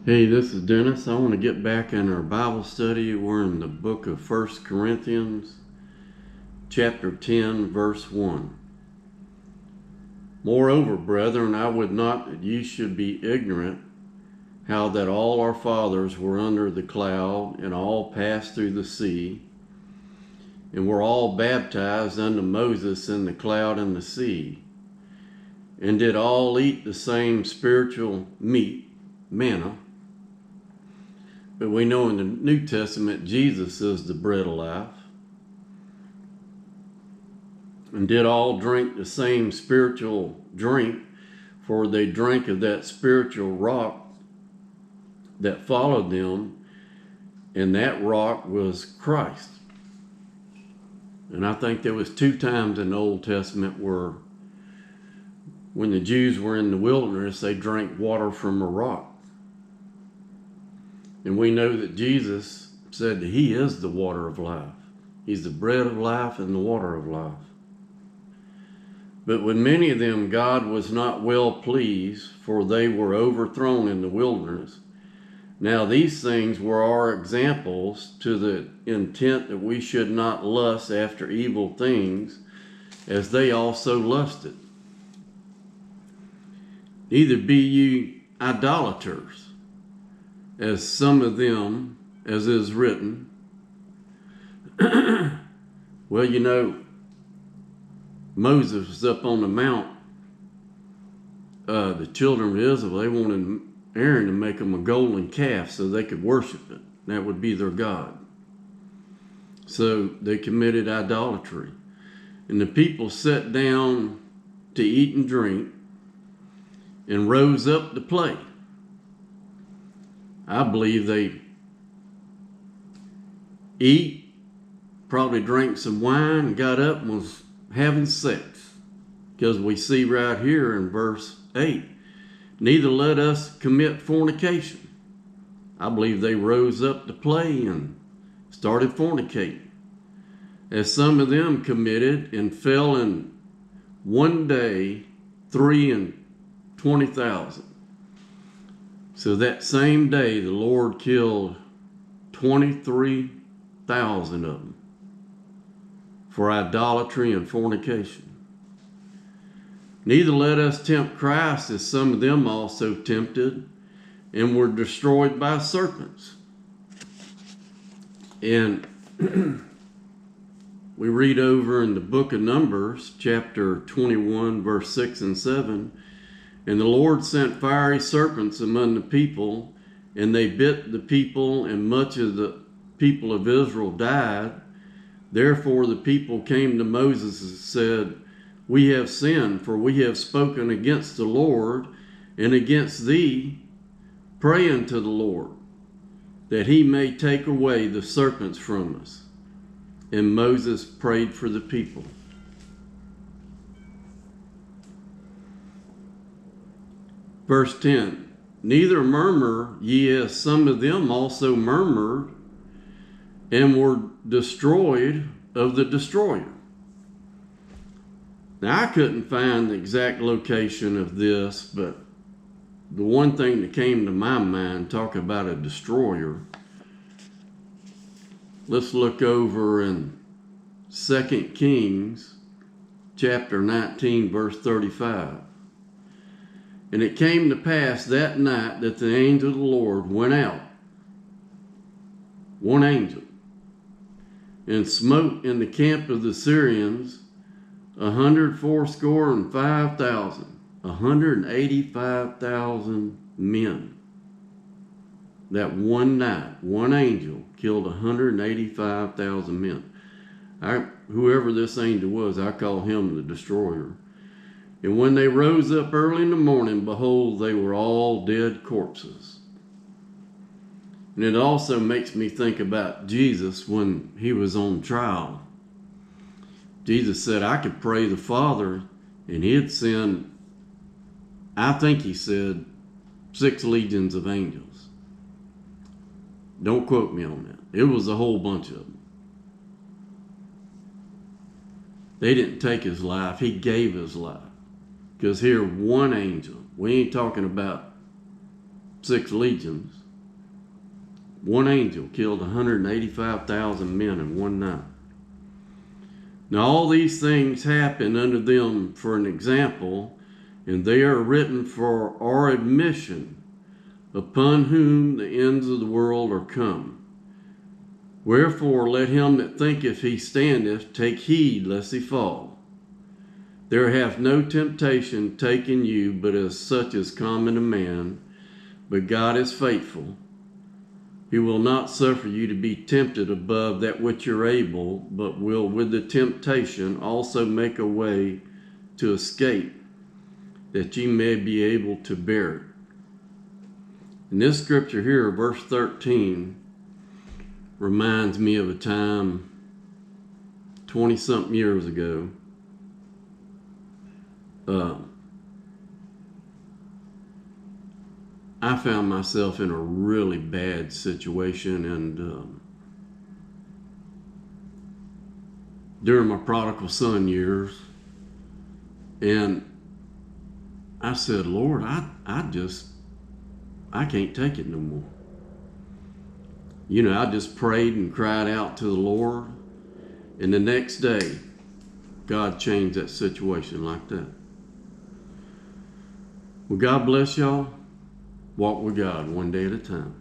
Hey, this is Dennis. I want to get back in our Bible study. We're in the book of 1 Corinthians, chapter 10, verse 1. Moreover, brethren, I would not that ye should be ignorant how that all our fathers were under the cloud, and all passed through the sea, and were all baptized unto Moses in the cloud and the sea, and did all eat the same spiritual meat, manna. But we know in the New Testament, Jesus is the bread of life. And did all drink the same spiritual drink, for they drank of that spiritual rock that followed them, and that rock was Christ. And I think there was 2 times in the Old Testament where when the Jews were in the wilderness, they drank water from a rock. And we know that Jesus said that he is the water of life. He's the bread of life and the water of life. But with many of them, God was not well pleased, for they were overthrown in the wilderness. Now these things were our examples, to the intent that we should not lust after evil things, as they also lusted. Neither be ye idolaters, as some of them, as is written. Well, you know, Moses was up on the mount. The children of Israel, they wanted Aaron to make them a golden calf so they could worship it. That would be their God. So they committed idolatry. And the people sat down to eat and drink and rose up to play. I believe they eat, probably drank some wine, and got up and was having sex. Because we see right here in verse 8, neither let us commit fornication. I believe they rose up to play and started fornicating. As some of them committed and fell in one day 320,000. So that same day, the Lord killed 23,000 of them for idolatry and fornication. Neither let us tempt Christ, as some of them also tempted, and were destroyed by serpents. And we read over in the book of Numbers, chapter 21, verse 6 and 7, and the Lord sent fiery serpents among the people, and they bit the people, and much of the people of Israel died. Therefore the people came to Moses and said, we have sinned, for we have spoken against the Lord and against thee. Pray unto the Lord, that he may take away the serpents from us. And Moses prayed for the people. Verse 10, neither murmur ye, as some of them also murmured, and were destroyed of the destroyer. Now, I couldn't find the exact location of this, but the one thing that came to my mind, talk about a destroyer, let's look over in 2 Kings chapter 19, verse 35. And it came to pass that night that the angel of the Lord went out, one angel, and smote in the camp of the Syrians 185,000, 185,000 men. That one night, one angel killed 185,000 men. Whoever this angel was, I call him the destroyer. And when they rose up early in the morning, behold, they were all dead corpses. And it also makes me think about Jesus when he was on trial. Jesus said, I could pray the Father, and he'd send, I think he said, 6 legions of angels. Don't quote me on that. It was a whole bunch of them. They didn't take his life. He gave his life. Because here, one angel, we ain't talking about 6 legions. One angel killed 185,000 men in one night. Now all these things happen unto them for an example, and they are written for our admission, upon whom the ends of the world are come. Wherefore let him that thinketh he standeth take heed lest he fall. There hath no temptation taken you but as such as common to man, but God is faithful. He will not suffer you to be tempted above that which you're able, but will with the temptation also make a way to escape, that ye may be able to bear it. And this scripture here, verse 13, reminds me of a time 20-something years ago. I found myself in a really bad situation, and during my prodigal son years, and I said, Lord, I can't take it no more. You know, I just prayed and cried out to the Lord, and the next day, God changed that situation like that. Well, God bless y'all. Walk with God one day at a time.